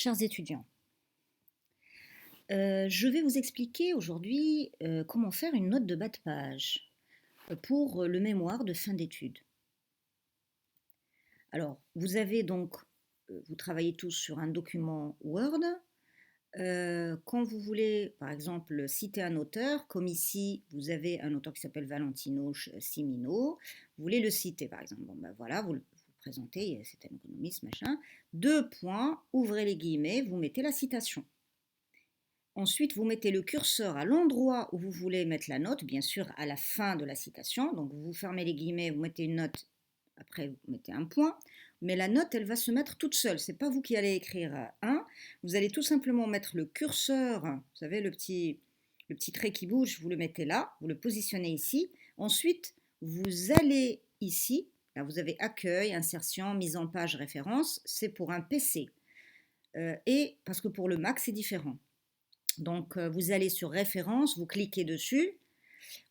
chers étudiants. Je vais vous expliquer aujourd'hui comment faire une note de bas de page pour le mémoire de fin d'études. Alors, vous avez donc, vous travaillez tous sur un document Word. Quand vous voulez, par exemple, citer un auteur, comme ici, vous avez un auteur qui s'appelle Valentino Cimino, vous voulez le citer, par exemple. Bon, ben voilà, vous le présentez, c'est un économiste, machin. Deux points, ouvrez les guillemets, vous mettez la citation. Ensuite, vous mettez le curseur à l'endroit où vous voulez mettre la note, bien sûr à la fin de la citation. Donc vous fermez les guillemets, vous mettez une note, après vous mettez un point. Mais la note, elle va se mettre toute seule. Ce n'est pas vous qui allez écrire un. Vous allez tout simplement mettre le curseur, vous savez, le petit trait qui bouge, vous le mettez là, vous le positionnez ici. Ensuite, vous allez ici, là vous avez accueil, insertion, mise en page, référence. C'est pour un PC. Et parce que pour le Mac, c'est différent. Donc, vous allez sur référence, vous cliquez dessus,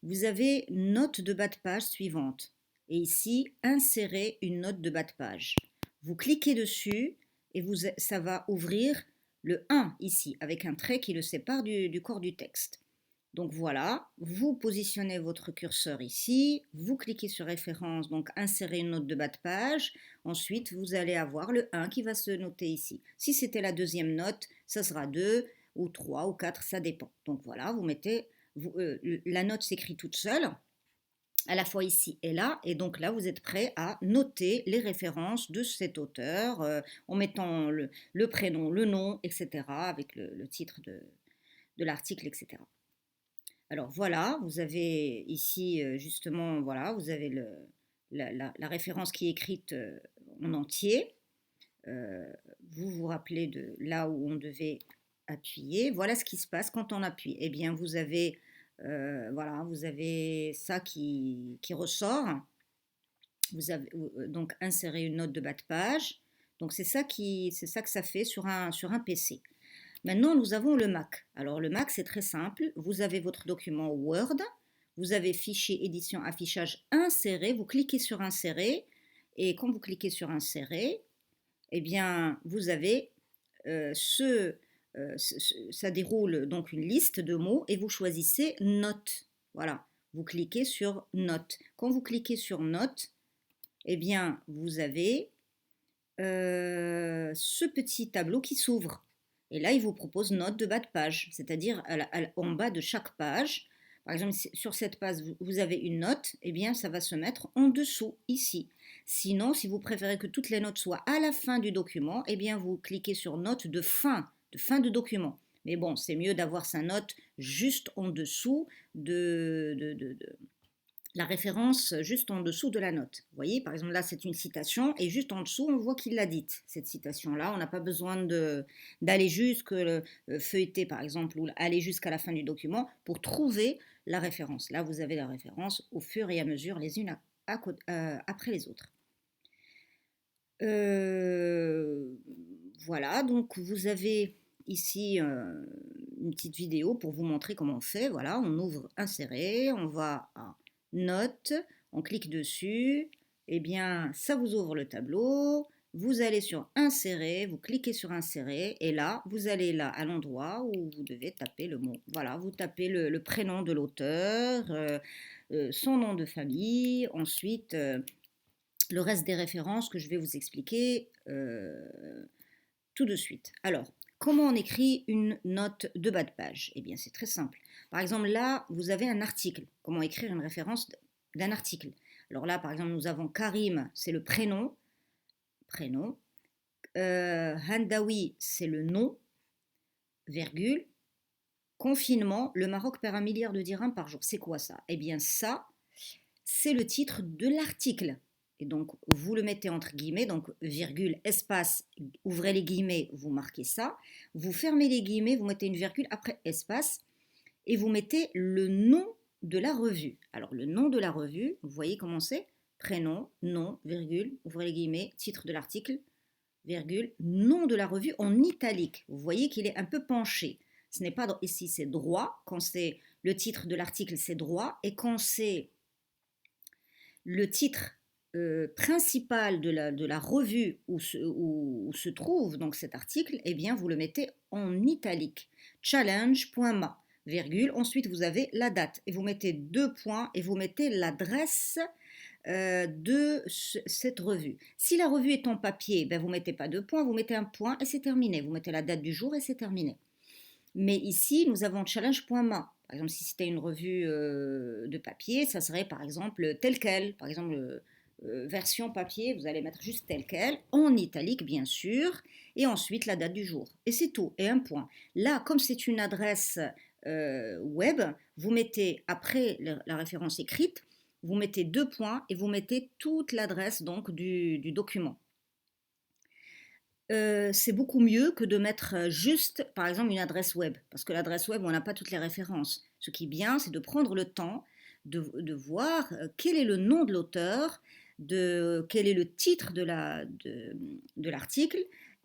vous avez note de bas de page suivante. Et ici, insérer une note de bas de page. Vous cliquez dessus et ça va ouvrir le 1 ici, avec un trait qui le sépare du corps du texte. Donc voilà, vous positionnez votre curseur ici, vous cliquez sur référence, donc insérer une note de bas de page. Ensuite, vous allez avoir le 1 qui va se noter ici. Si c'était la deuxième note, ça sera 2 ou 3 ou 4, ça dépend. Donc voilà, vous mettez, la note s'écrit toute seule, à la fois ici et là, et donc là, vous êtes prêt à noter les références de cet auteur en mettant le prénom, le nom, etc., avec le titre de l'article, etc. Alors voilà, vous avez ici justement, voilà, vous avez la référence qui est écrite en entier. Vous vous rappelez de là où on devait appuyer. Voilà ce qui se passe quand on appuie. Eh bien, vous avez, voilà, vous avez ça qui ressort. Vous avez donc inséré une note de bas de page. Donc c'est ça que ça fait sur un PC. Maintenant, nous avons le Mac. Alors le Mac, c'est très simple. Vous avez votre document Word. Vous avez fichier édition affichage insérer. Vous cliquez sur insérer. Et quand vous cliquez sur insérer, eh bien, vous avez ça déroule donc une liste de mots et vous choisissez note. Voilà, vous cliquez sur note. Quand vous cliquez sur note, eh bien, vous avez ce petit tableau qui s'ouvre. Et là, il vous propose note de bas de page, c'est-à-dire en bas de chaque page. Par exemple, sur cette page, vous avez une note, eh bien, ça va se mettre en dessous, ici. Sinon, si vous préférez que toutes les notes soient à la fin du document, eh bien, vous cliquez sur note de fin de document. Mais bon, c'est mieux d'avoir sa note juste en dessous de la référence juste en dessous de la note. Vous voyez, par exemple, là, c'est une citation, et juste en dessous, on voit qu'il l'a dite, cette citation-là. On n'a pas besoin d'aller jusque feuilleter, par exemple, ou aller jusqu'à la fin du document pour trouver la référence. Là, vous avez la référence au fur et à mesure, les unes après les autres. Voilà, donc vous avez ici une petite vidéo pour vous montrer comment on fait. Voilà, on ouvre insérer, on va à notes, on clique dessus, et bien ça vous ouvre le tableau, vous allez sur insérer, vous cliquez sur insérer, et là vous allez là à l'endroit où vous devez taper le mot. Voilà, vous tapez le prénom de l'auteur, son nom de famille, ensuite le reste des références que je vais vous expliquer tout de suite. Alors, comment on écrit une note de bas de page? Eh bien, c'est très simple. Par exemple, là, vous avez un article. Comment écrire une référence d'un article? Alors là, par exemple, nous avons Karim, c'est le prénom. Handawi, c'est le nom, virgule. Confinement, le Maroc perd 1 milliard de dirhams par jour. C'est quoi ça? Eh bien, ça, c'est le titre de l'article. Et donc, vous le mettez entre guillemets, donc virgule, espace, ouvrez les guillemets, vous marquez ça. Vous fermez les guillemets, vous mettez une virgule après espace et vous mettez le nom de la revue. Alors, le nom de la revue, vous voyez comment c'est? Prénom, nom, virgule, ouvrez les guillemets, titre de l'article, virgule, nom de la revue en italique. Vous voyez qu'il est un peu penché. Ce n'est pas ici, c'est droit. Quand c'est le titre de l'article, c'est droit. Et quand c'est le titre principal de la revue où se trouve donc cet article, eh bien vous le mettez en italique. Challenge.ma, virgule, ensuite vous avez la date et vous mettez deux points et vous mettez l'adresse cette revue. Si la revue est en papier, ben vous ne mettez pas deux points, vous mettez un point et c'est terminé. Vous mettez la date du jour et c'est terminé. Mais ici, nous avons challenge.ma. Par exemple, si c'était une revue de papier, ça serait par exemple tel quel. Par exemple, version papier, vous allez mettre juste tel quel, en italique bien sûr, et ensuite la date du jour. Et c'est tout, et un point. Là, comme c'est une adresse web, vous mettez après la référence écrite, vous mettez deux points et vous mettez toute l'adresse donc du document. C'est beaucoup mieux que de mettre juste, par exemple, une adresse web. Parce que l'adresse web, on n'a pas toutes les références. Ce qui est bien, c'est de prendre le temps de voir quel est le nom de l'auteur, quel est le titre de l'article,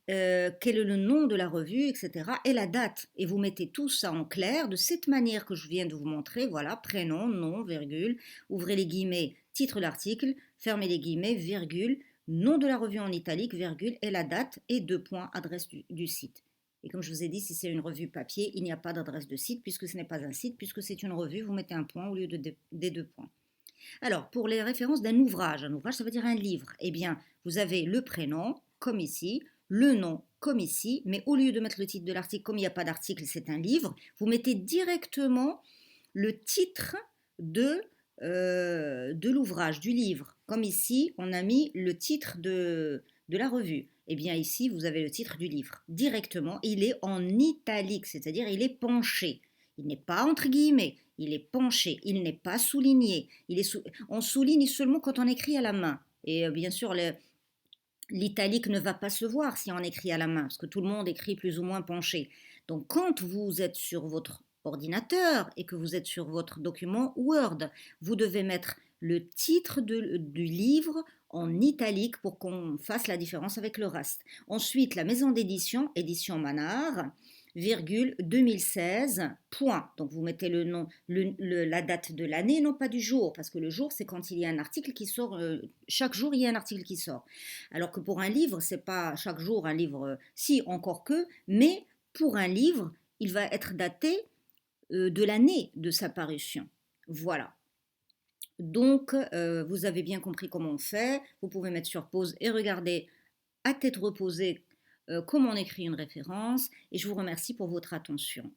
quel est le nom de la revue, etc. Et la date. Et vous mettez tout ça en clair de cette manière que je viens de vous montrer. Voilà, prénom, nom, virgule, ouvrez les guillemets, titre de l'article, fermez les guillemets, virgule, nom de la revue en italique, virgule, et la date, et deux points, adresse du site. Et comme je vous ai dit, si c'est une revue papier, il n'y a pas d'adresse de site, puisque ce n'est pas un site, puisque c'est une revue, vous mettez un point au lieu des deux points. Alors, pour les références d'un ouvrage, ça veut dire un livre, eh bien, vous avez le prénom, comme ici, le nom, comme ici, mais au lieu de mettre le titre de l'article, comme il n'y a pas d'article, c'est un livre, vous mettez directement le titre de l'ouvrage, du livre. Comme ici, on a mis le titre de la revue. Eh bien ici, vous avez le titre du livre. Directement, il est en italique, c'est-à-dire il est penché. Il n'est pas entre guillemets, il est penché, il n'est pas souligné. On souligne seulement quand on écrit à la main. Et bien sûr, l'italique ne va pas se voir si on écrit à la main, parce que tout le monde écrit plus ou moins penché. Donc quand vous êtes sur votre ordinateur et que vous êtes sur votre document Word, vous devez mettre le titre du livre en italique pour qu'on fasse la différence avec le reste. Ensuite, la maison d'édition, édition Manard, virgule 2016, point. Donc vous mettez le nom, la date de l'année, non pas du jour, parce que le jour c'est quand il y a un article qui sort, chaque jour il y a un article qui sort. Alors que pour un livre, c'est pas chaque jour un livre, si encore que, mais pour un livre, il va être daté de l'année de sa parution. Voilà. Donc, vous avez bien compris comment on fait. Vous pouvez mettre sur pause et regarder à tête reposée comment on écrit une référence. Et je vous remercie pour votre attention.